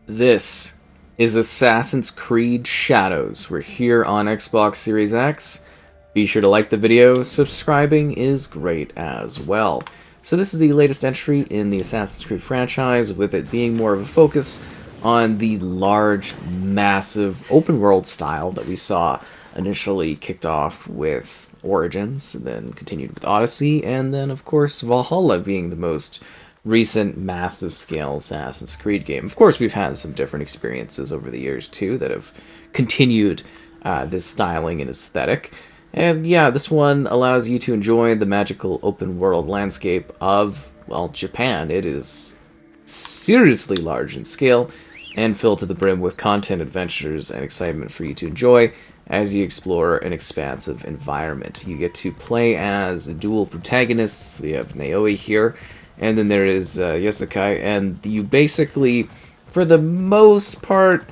This is Assassin's Creed Shadows. We're here on Xbox Series X. Be sure to like the video, subscribing is great as well. So this is the latest entry in the Assassin's Creed franchise, with it being more of a focus on the large, massive, open-world style that we saw initially kicked off with Origins, and then continued with Odyssey, and then, of course, Valhalla being the most recent massive scale Assassin's Creed game. Of course, we've had some different experiences over the years too that have continued this styling and aesthetic. And yeah, this one allows you to enjoy the magical open world landscape of, well, Japan. It is seriously large in scale and filled to the brim with content, adventures, and excitement for you to enjoy as you explore an expansive environment. You get to play as dual protagonists. We have Naoi here, and then there is Yosukai, and you basically, for the most part,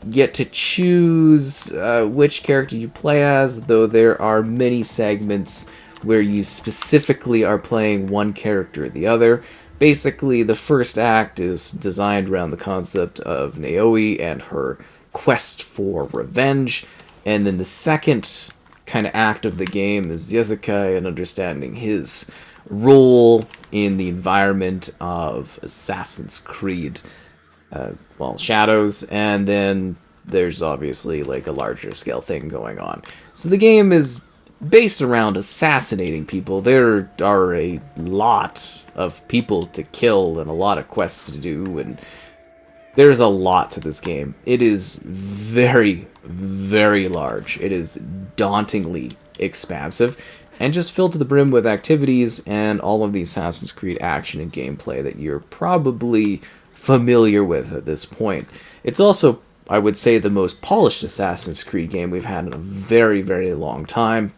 get to choose which character you play as, though there are many segments where you specifically are playing one character or the other. Basically, the first act is designed around the concept of Naoi and her quest for revenge, and then the second kind of act of the game is Yosukai and understanding his role in the environment of Assassin's Creed, Shadows, and then there's obviously like a larger scale thing going on. So the game is based around assassinating people. There are a lot of people to kill and a lot of quests to do, and there's a lot to this game. It is very, very large. It is dauntingly expansive, and just filled to the brim with activities and all of the Assassin's Creed action and gameplay that you're probably familiar with at this point. It's also, I would say, the most polished Assassin's Creed game we've had in a very, very long time.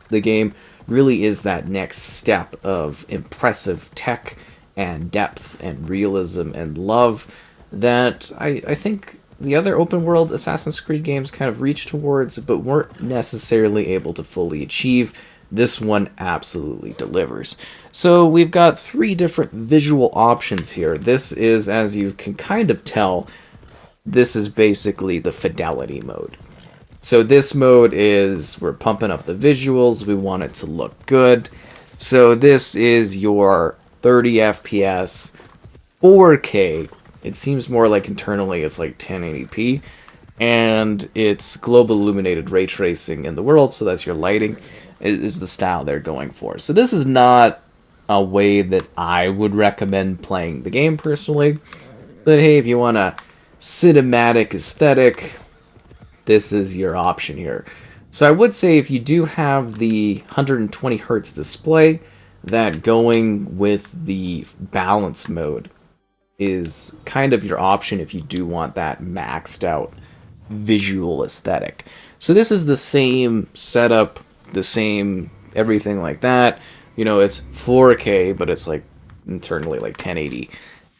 The game really is that next step of impressive tech and depth and realism and love that I think the other open world Assassin's Creed games kind of reached towards, but weren't necessarily able to fully achieve. This one absolutely delivers. So we've got three different visual options here. This is, as you can kind of tell, this is basically the fidelity mode. So this mode is, we're pumping up the visuals, we want it to look good. So this is your 30 FPS, 4K. It seems more like internally it's like 1080p. And it's global illuminated ray tracing in the world, so that's your lighting, is the style they're going for. So this is not a way that I would recommend playing the game personally. But hey, if you want a cinematic aesthetic, this is your option here. So I would say if you do have the 120 hertz display, that going with the balance mode is kind of your option if you do want that maxed out visual aesthetic. So this is the same setup, the same everything like that. You know, it's 4K, but it's like internally like 1080,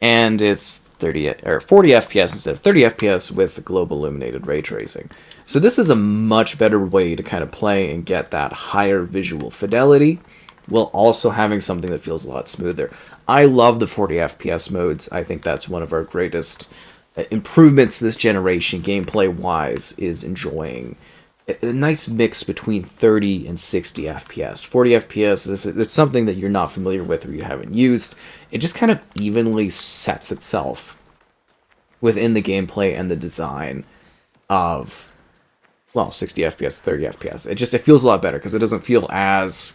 and it's 30 or 40 FPS instead of 30 FPS with global illuminated ray tracing. So this is a much better way to kind of play and get that higher visual fidelity while also having something that feels a lot smoother. I love the 40 FPS modes. I think that's one of our greatest improvements this generation, gameplay-wise, is enjoying a nice mix between 30 and 60 FPS. 40 FPS, if it's something that you're not familiar with or you haven't used, it just kind of evenly sets itself within the gameplay and the design of, 60 FPS, 30 FPS. It feels a lot better because it doesn't feel as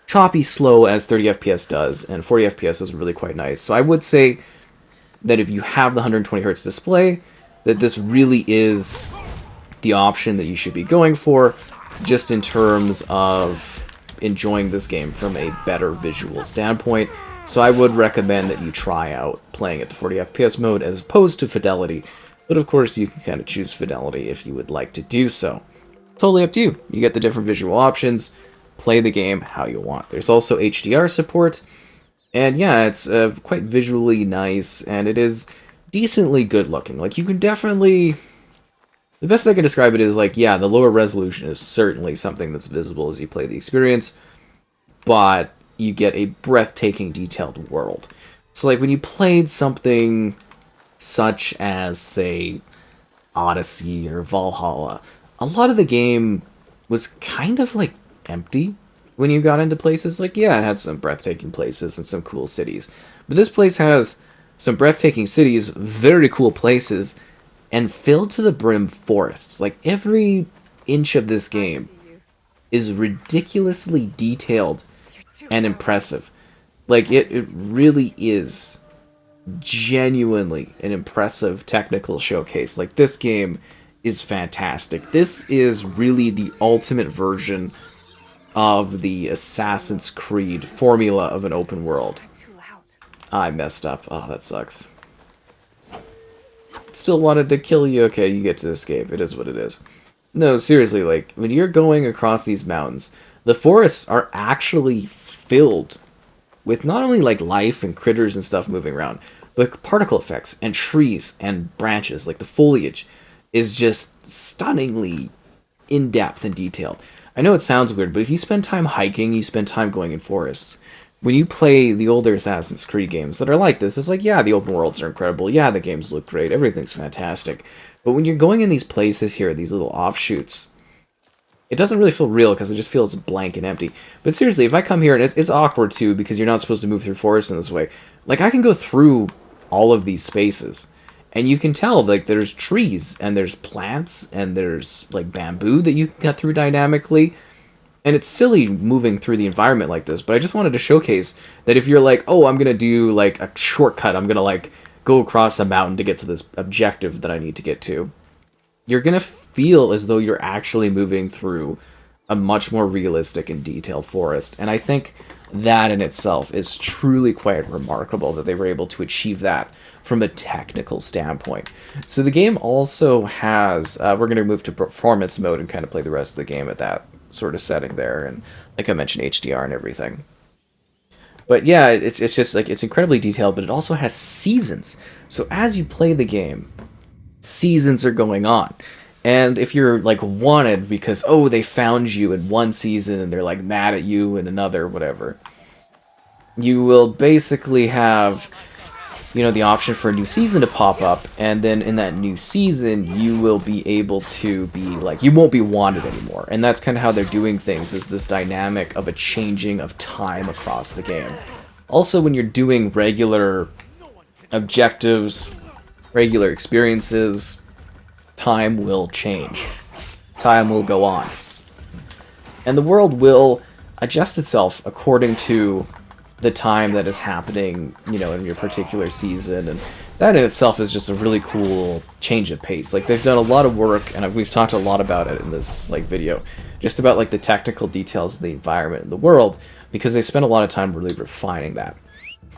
choppy slow as 30 FPS does, and 40 FPS is really quite nice. So I would say that if you have the 120 hertz display, that this really is the option that you should be going for, just in terms of enjoying this game from a better visual standpoint. So I would recommend that you try out playing at the 40 FPS mode as opposed to fidelity, but of course you can kind of choose fidelity if you would like to do so. Totally up to you. You get the different visual options, play the game how you want. There's also HDR support, and yeah, it's quite visually nice, and it is decently good looking. Like, you can definitely, the best I can describe it is like, yeah, the lower resolution is certainly something that's visible as you play the experience, but you get a breathtaking detailed world. So like when you played something such as, say, Odyssey or Valhalla, a lot of the game was kind of like empty when you got into places. Like, yeah, it had some breathtaking places and some cool cities, but this place has some breathtaking cities, very cool places, and filled to the brim forests. Like, every inch of this game is ridiculously detailed and impressive. Like, it really is genuinely an impressive technical showcase. Like, this game is fantastic. This is really the ultimate version of the Assassin's Creed formula of an open world. I messed up. Oh, that sucks. Still wanted to kill you. Okay, you get to escape. It is what it is. No, seriously, like, when you're going across these mountains, the forests are actually filled with not only, like, life and critters and stuff moving around, but particle effects and trees and branches. Like, the foliage is just stunningly in-depth and detailed. I know it sounds weird, but if you spend time hiking, you spend time going in forests. When you play the older Assassin's Creed games that are like this, it's like, yeah, the open worlds are incredible, yeah, the games look great, everything's fantastic. But when you're going in these places here, these little offshoots, it doesn't really feel real because it just feels blank and empty. But seriously, if I come here, and it's awkward too because you're not supposed to move through forests in this way. Like, I can go through all of these spaces, and you can tell, like, there's trees, and there's plants, and there's, like, bamboo that you can cut through dynamically. And it's silly moving through the environment like this, but I just wanted to showcase that if you're like, oh, I'm going to do, like, a shortcut, I'm going to, like, go across a mountain to get to this objective that I need to get to, you're going to feel as though you're actually moving through a much more realistic and detailed forest. And I think that in itself is truly quite remarkable that they were able to achieve that from a technical standpoint. So the game also has, we're going to move to performance mode and kind of play the rest of the game at that sort of setting there, and like I mentioned, HDR and everything. But yeah, it's just like, it's incredibly detailed, but it also has seasons. So as you play the game, seasons are going on. And if you're like wanted because, oh, they found you in one season and they're like mad at you in another, whatever, you will basically have, you know, the option for a new season to pop up, and then in that new season you will be able to be like, you won't be wanted anymore. And that's kind of how they're doing things, is this dynamic of a changing of time across the game. Also, when you're doing regular objectives, regular experiences, time will change. Time will go on. And the world will adjust itself according to the time that is happening, you know, in your particular season, and that in itself is just a really cool change of pace. Like, they've done a lot of work, and we've talked a lot about it in this like video, just about like the technical details of the environment and the world, because they spent a lot of time really refining that.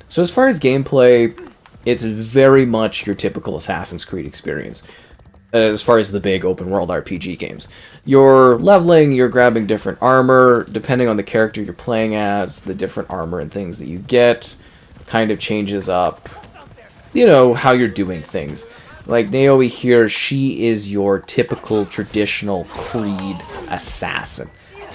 So as far as gameplay, it's very much your typical Assassin's Creed experience. As far as the big open world RPG games, you're leveling, you're grabbing different armor, depending on the character you're playing as, the different armor and things that you get kind of changes up, you know, how you're doing things. Like Naomi here, she is your typical traditional Creed assassin.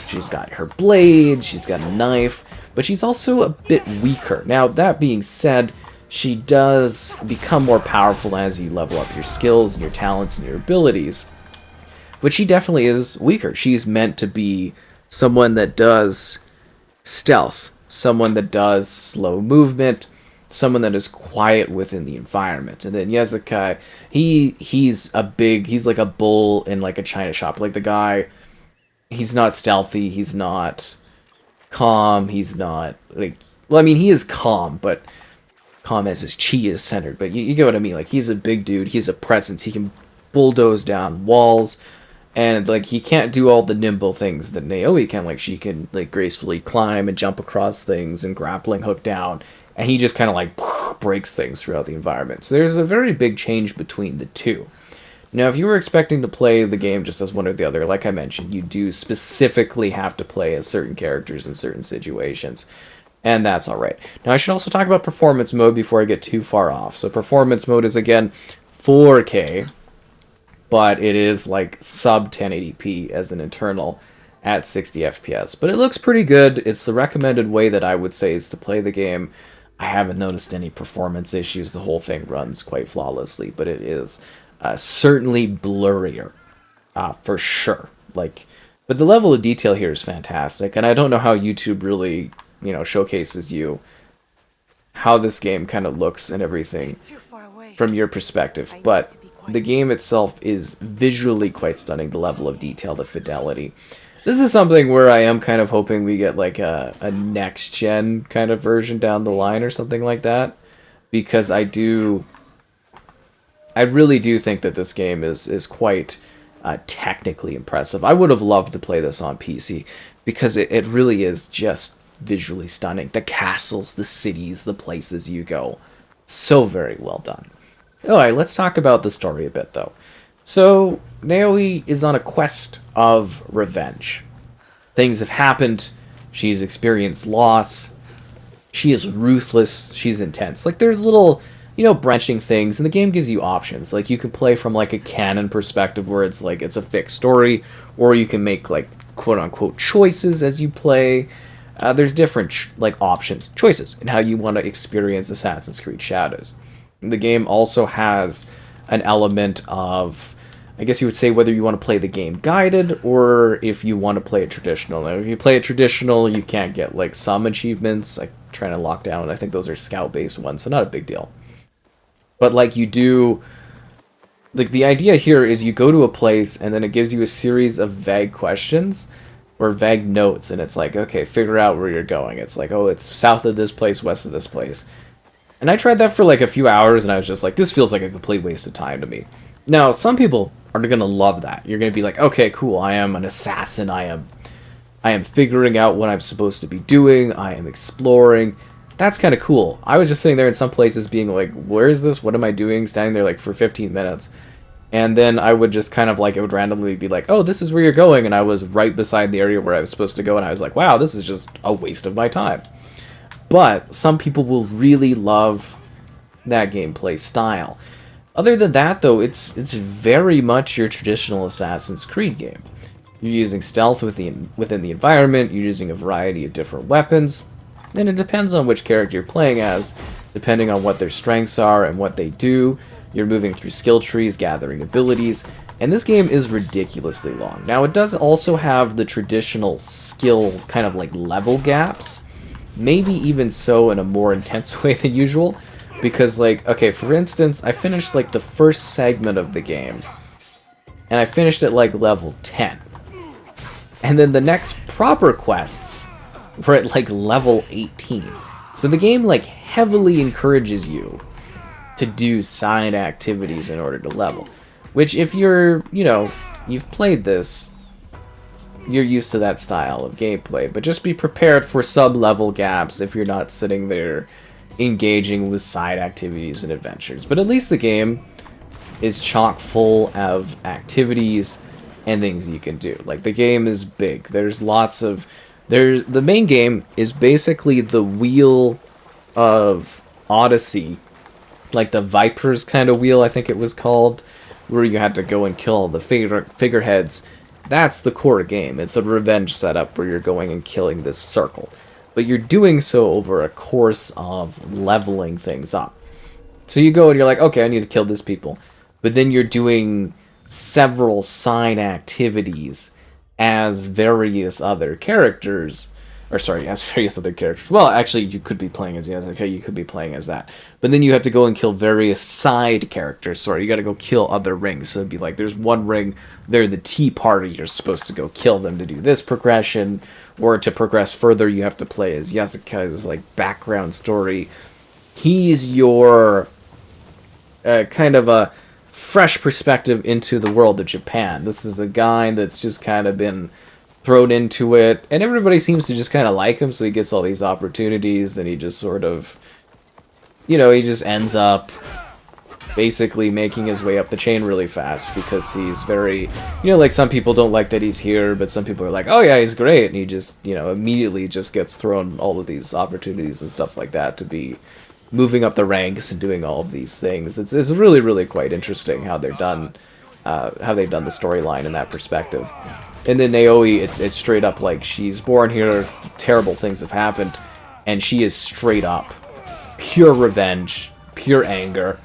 She's got her blade, she's got a knife, but she's also a bit weaker. Now, that being said, she does become more powerful as you level up your skills and your talents and your abilities. But she definitely is weaker. She's meant to be someone that does stealth, someone that does slow movement, someone that is quiet within the environment. And then Yezukai, he's like a bull in like a china shop. Like, the guy, he's not stealthy, he's not calm, he's not like, well, I mean, he is calm, but calm as his chi is centered, but you get what I mean. Like, he's a big dude, he's a presence, he can bulldoze down walls, and like, he can't do all the nimble things that Naomi can. Like, she can like gracefully climb and jump across things and grappling hook down, and he just kind of like breaks things throughout the environment. So there's a very big change between the two. Now, if you were expecting to play the game just as one or the other, like I mentioned, you do specifically have to play as certain characters in certain situations. And that's alright. Now, I should also talk about performance mode before I get too far off. So performance mode is, again, 4K, but it is like sub 1080p as an internal at 60 FPS. But it looks pretty good. It's the recommended way that I would say is to play the game. I haven't noticed any performance issues. The whole thing runs quite flawlessly, but it is certainly blurrier, for sure. Like, but the level of detail here is fantastic, and I don't know how YouTube really, showcases you how this game kind of looks and everything from your perspective, but the game itself is visually quite stunning, the level of detail, the fidelity. This is something where I am kind of hoping we get like a next-gen kind of version down the line or something like that, because I really do think that this game is quite technically impressive. I would have loved to play this on PC, because it really is just visually stunning. The castles, the cities, the places you go. So very well done. Alright, let's talk about the story a bit, though. So, Naoi is on a quest of revenge. Things have happened. She's experienced loss. She is ruthless. She's intense. Like, there's little, branching things, and the game gives you options. Like, you can play from, like, a canon perspective where it's, like, it's a fixed story, or you can make, like, quote-unquote choices as you play. There's different, options, choices, in how you want to experience Assassin's Creed Shadows. The game also has an element of, I guess you would say, whether you want to play the game guided, or if you want to play it traditional. Now, if you play it traditional, you can't get, like, some achievements, like, trying to lock down, I think those are scout-based ones, so not a big deal. But, like, you do, like, the idea here is you go to a place, and then it gives you a series of vague questions, or vague notes, and it's like, okay, figure out where you're going. It's like, oh, it's south of this place, west of this place. And I tried that for like a few hours, and I was just like, this feels like a complete waste of time to me. Now, some people are going to love that. You're going to be like, okay, cool, I am an assassin, I am figuring out what I'm supposed to be doing, I am exploring. That's kind of cool. I was just sitting there in some places being like, where is this? What am I doing? Standing there like for 15 minutes. And then I would just kind of like, it would randomly be like, oh, this is where you're going, and I was right beside the area where I was supposed to go, and I was like, wow, this is just a waste of my time. But some people will really love that gameplay style. Other than that, though, it's very much your traditional Assassin's Creed game. You're using stealth within the environment, you're using a variety of different weapons, and it depends on which character you're playing as, depending on what their strengths are and what they do. You're moving through skill trees, gathering abilities, and this game is ridiculously long. Now, it does also have the traditional skill kind of like level gaps, maybe even so in a more intense way than usual, because like, okay, for instance, I finished like the first segment of the game, and I finished at like level 10. And then the next proper quests were at like level 18. So the game like heavily encourages you to do side activities in order to level. Which if you're, you've played this, you're used to that style of gameplay. But just be prepared for sub-level gaps if you're not sitting there engaging with side activities and adventures. But at least the game is chock full of activities and things you can do. Like, the game is big. The main game is basically the wheel of Odyssey, like the Viper's kind of wheel, I think it was called, where you had to go and kill the figureheads. That's the core game. It's a revenge setup where you're going and killing this circle. But you're doing so over a course of leveling things up. So you go and you're like, okay, I need to kill these people. But then you're doing several side activities as various other characters. Well, actually, you could be playing as you could be playing as that. But then you have to go and kill various side characters. You got to go kill other rings. So it'd be like, there's one ring, they're the tea party, you're supposed to go kill them to do this progression. Or to progress further, you have to play as Yasuka's, like, background story. He's your kind of a fresh perspective into the world of Japan. This is a guy that's just kind of been thrown into it, and everybody seems to just kind of like him, so he gets all these opportunities, and he just sort of, he just ends up basically making his way up the chain really fast, because he's very, like, some people don't like that he's here, but some people are like, oh yeah, he's great, and he just, immediately just gets thrown all of these opportunities and stuff like that to be moving up the ranks and doing all of these things. It's really, really quite interesting how they've done the storyline in that perspective. And then Naoi, it's straight up like, she's born here, terrible things have happened, and she is straight up pure revenge, pure anger.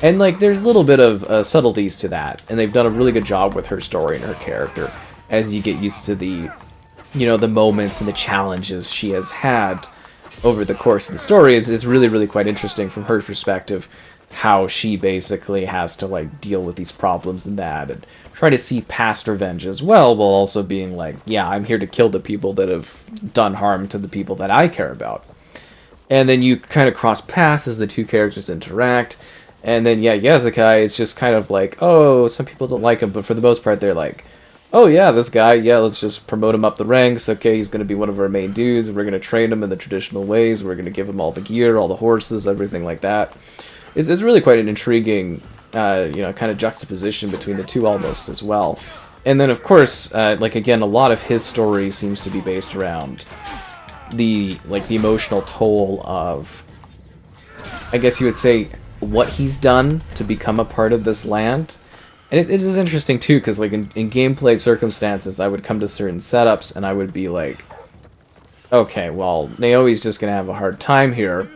And, like, there's a little bit of subtleties to that, and they've done a really good job with her story and her character as you get used to the, you know, the moments and the challenges she has had over the course of the story. It's really, really quite interesting from her perspective how she basically has to, like, deal with these problems and that, and try to see past revenge as well, while also being like, yeah, I'm here to kill the people that have done harm to the people that I care about. And then you kind of cross paths as the two characters interact. And then, yeah, Yazukai is just kind of like, oh, some people don't like him, but for the most part, they're like, oh, yeah, this guy, yeah, let's just promote him up the ranks. Okay, he's going to be one of our main dudes. We're going to train him in the traditional ways. We're going to give him all the gear, all the horses, everything like that. It's really quite an intriguing, you know, kind of juxtaposition between the two almost as well. And then, of course, like, again, a lot of his story seems to be based around the emotional toll of, I guess you would say, what he's done to become a part of this land. And it is interesting too, because like in gameplay circumstances, I would come to certain setups and I would be like, okay, well, Naoi's just gonna have a hard time here.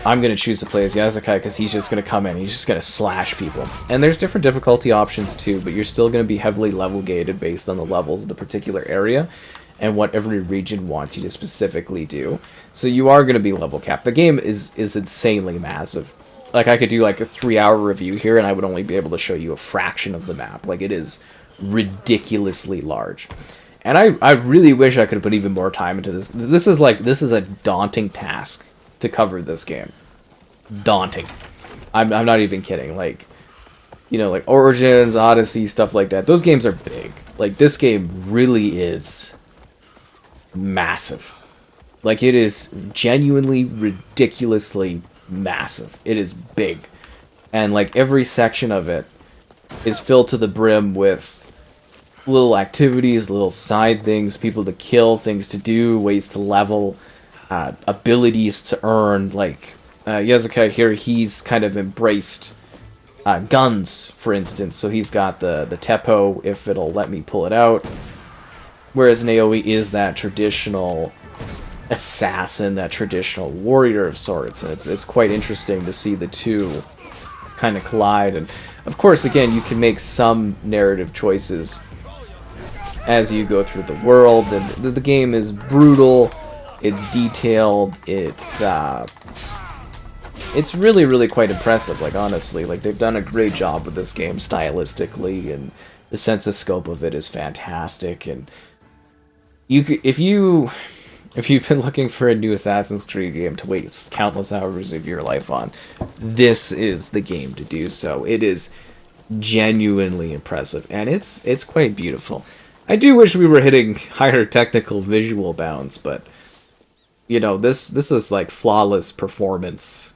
I'm gonna choose to play as Yazukai because he's just gonna come in, he's just gonna slash people. And there's different difficulty options too, but you're still gonna be heavily level gated based on the levels of the particular area and what every region wants you to specifically do. So you are gonna be level capped. The game is insanely massive. Like, I could do, like, a 3-hour review here, and I would only be able to show you a fraction of the map. Like, it is ridiculously large. And I really wish I could have put even more time into this. This is a daunting task to cover this game. Daunting. I'm not even kidding. Like, you know, like, Origins, Odyssey, stuff like that. Those games are big. Like, this game really is massive. Like, it is genuinely, ridiculously massive. It is big. And like every section of it is filled to the brim with little activities, little side things, people to kill, things to do, ways to level, abilities to earn. Like Yazukai here, he's kind of embraced guns, for instance. So he's got the Teppo, if it'll let me pull it out. Whereas Naoi is that traditional assassin, that traditional warrior of sorts. And it's quite interesting to see the two kind of collide. And of course, again, you can make some narrative choices as you go through the world. And the game is brutal, it's detailed, it's really, really quite impressive. Like, honestly, like, they've done a great job with this game stylistically, and the sense of scope of it is fantastic. And you could, if you've been looking for a new Assassin's Creed game to waste countless hours of your life on, this is the game to do so. It is genuinely impressive, and it's quite beautiful. I do wish we were hitting higher technical visual bounds, but, you know, this is like flawless performance.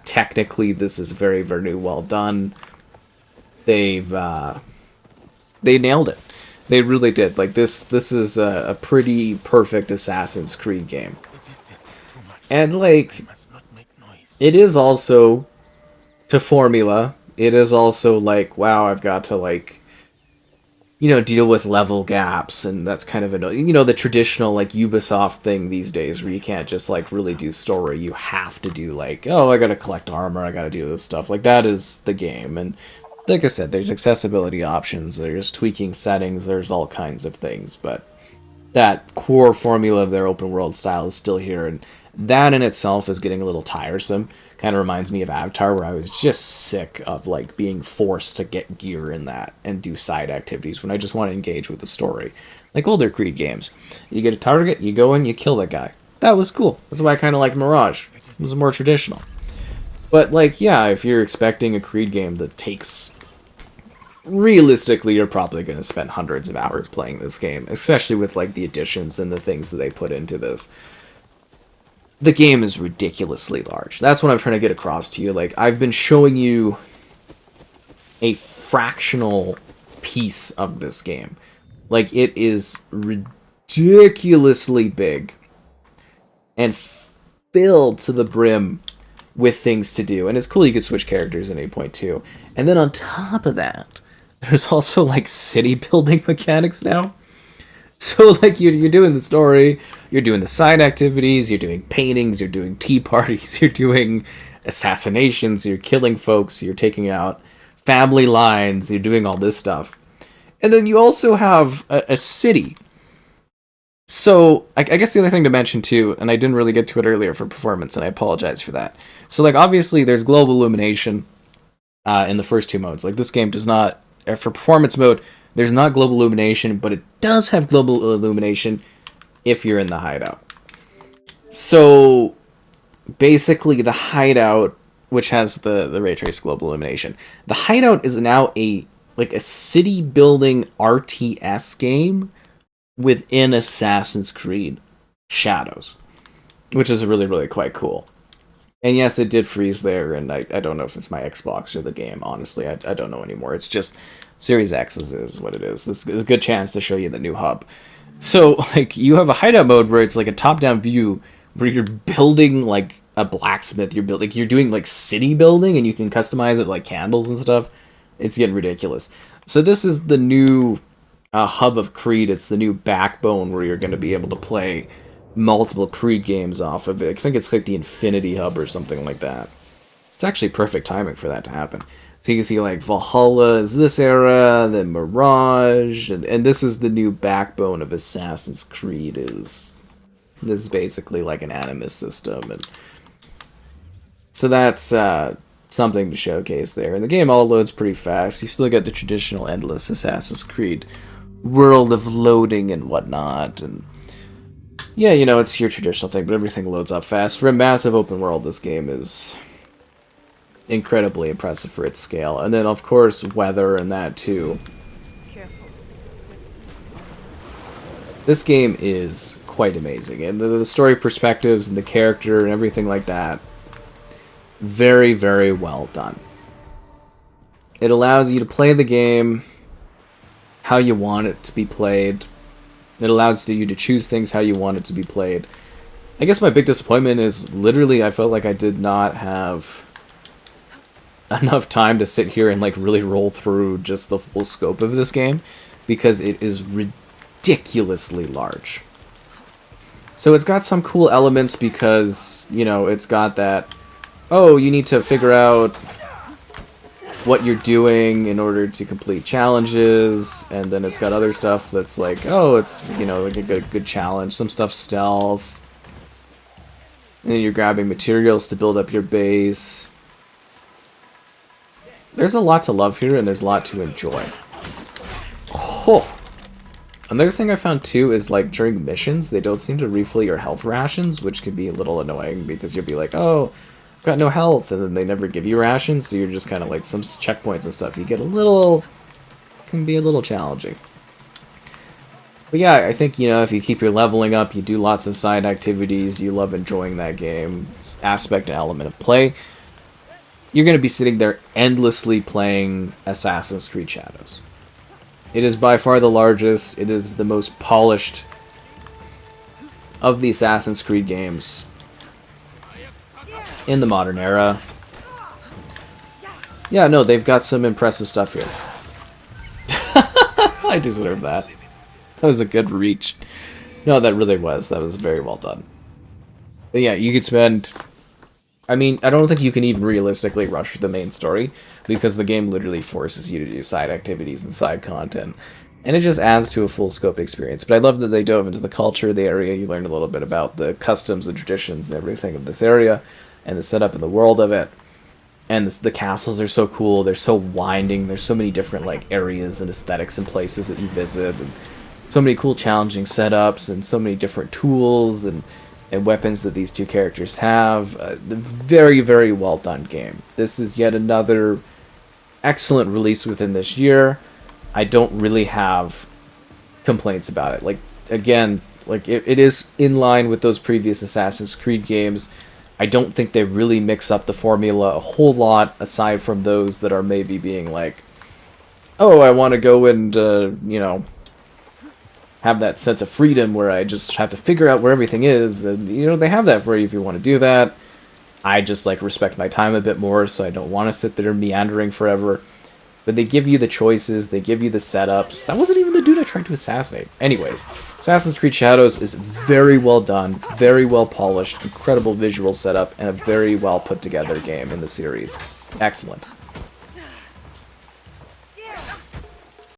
Technically, this is very, very well done. They nailed it. They really did. Like, this is a pretty perfect Assassin's Creed game. And, like, it is also to formula. It is also like, wow, I've got to, like, you know, deal with level gaps, and that's kind of annoying. You know, the traditional, like, Ubisoft thing these days where you can't just, like, really do story. You have to do, like, oh, I gotta collect armor, I gotta do this stuff. Like, that is the game. And like I said, there's accessibility options, there's tweaking settings, there's all kinds of things, but that core formula of their open world style is still here, and that in itself is getting a little tiresome. Kind of reminds me of Avatar, where I was just sick of like being forced to get gear in that and do side activities when I just want to engage with the story. Like older Creed games. You get a target, you go in, you kill that guy. That was cool. That's why I kind of like Mirage. It was more traditional. But, like, yeah, if you're expecting a Creed game that takes... Realistically, you're probably going to spend hundreds of hours playing this game, especially with, like, the additions and the things that they put into this. The game is ridiculously large. That's what I'm trying to get across to you. Like, I've been showing you a fractional piece of this game. Like, it is ridiculously big and filled to the brim with things to do. And it's cool you could switch characters at any point too. And then on top of that, there's also like city building mechanics now. So, like, you're doing the story, you're doing the side activities, you're doing paintings, you're doing tea parties, you're doing assassinations, you're killing folks, you're taking out family lines, you're doing all this stuff. And then you also have a city. So, I guess the other thing to mention, too, and I didn't really get to it earlier for performance, and I apologize for that. So, like, obviously, there's global illumination in the first two modes. Like, this game does not, for performance mode, there's not global illumination, but it does have global illumination if you're in the hideout. So basically the hideout, which has the ray trace global illumination, the hideout is now a city building RTS game within Assassin's Creed Shadows, which is really, really quite cool. And yes, it did freeze there, and I don't know if it's my Xbox or the game, honestly. I don't know anymore. It's just Series X is what it is. This is a good chance to show you the new hub. So, like, you have a hideout mode where it's like a top-down view where you're building, like, a blacksmith. You're doing, like, city building, and you can customize it, like, candles and stuff. It's getting ridiculous. So this is the new hub of Creed. It's the new backbone where you're going to be able to play multiple Creed games off of it. I think it's like the Infinity Hub or something like that. It's actually perfect timing for that to happen. So you can see, like, Valhalla is this era, then Mirage, and this is the new backbone of Assassin's Creed. This is basically like an Animus system, and so that's something to showcase there. And the game all loads pretty fast. You still get the traditional endless Assassin's Creed world of loading and whatnot, and yeah, you know, it's your traditional thing, but everything loads up fast. For a massive open world, this game is incredibly impressive for its scale. And then, of course, weather and that, too. This game is quite amazing. And the story perspectives and the character and everything like that, very, very well done. It allows you to play the game how you want it to be played. It allows you to choose things how you want it to be played. I guess my big disappointment is literally I felt like I did not have enough time to sit here and like really roll through just the full scope of this game because it is ridiculously large. So it's got some cool elements because, you know, it's got that, oh, you need to figure out what you're doing in order to complete challenges, and then it's got other stuff that's like, oh, it's, you know, like a good challenge, some stuff stealth, and then you're grabbing materials to build up your base. There's a lot to love here, and there's a lot to enjoy. Oh! Another thing I found too is, like, during missions, they don't seem to refill your health rations, which can be a little annoying because you'll be like, oh, got no health, and then they never give you rations, so you're just kind of like some checkpoints and stuff. You get can be a little challenging. But yeah, I think, you know, if you keep your leveling up, you do lots of side activities, you love enjoying that game aspect and element of play, you're going to be sitting there endlessly playing Assassin's Creed Shadows. It is by far the largest, it is the most polished of the Assassin's Creed games in the modern era. Yeah, no, they've got some impressive stuff here. I deserve that. That was a good reach. No, that really was. That was very well done. But yeah, you could spend... I mean, I don't think you can even realistically rush the main story, because the game literally forces you to do side activities and side content. And it just adds to a full scope experience. But I love that they dove into the culture of the area. You learned a little bit about the customs and traditions and everything of this area, and the setup in the world of it. And the castles are so cool. They're so winding. There's so many different like areas and aesthetics and places that you visit. And so many cool challenging setups and so many different tools and weapons that these two characters have. Very, very well done game. This is yet another excellent release within this year. I don't really have complaints about it. Like, again, like it is in line with those previous Assassin's Creed games. I don't think they really mix up the formula a whole lot, aside from those that are maybe being like, oh, I want to go and, you know, have that sense of freedom where I just have to figure out where everything is. And, you know, they have that for you if you want to do that. I just, like, respect my time a bit more, so I don't want to sit there meandering forever. But they give you the choices, they give you the setups. That wasn't even the dude I tried to assassinate. Anyways, Assassin's Creed Shadows is very well done, very well polished, incredible visual setup, and a very well put together game in the series. Excellent.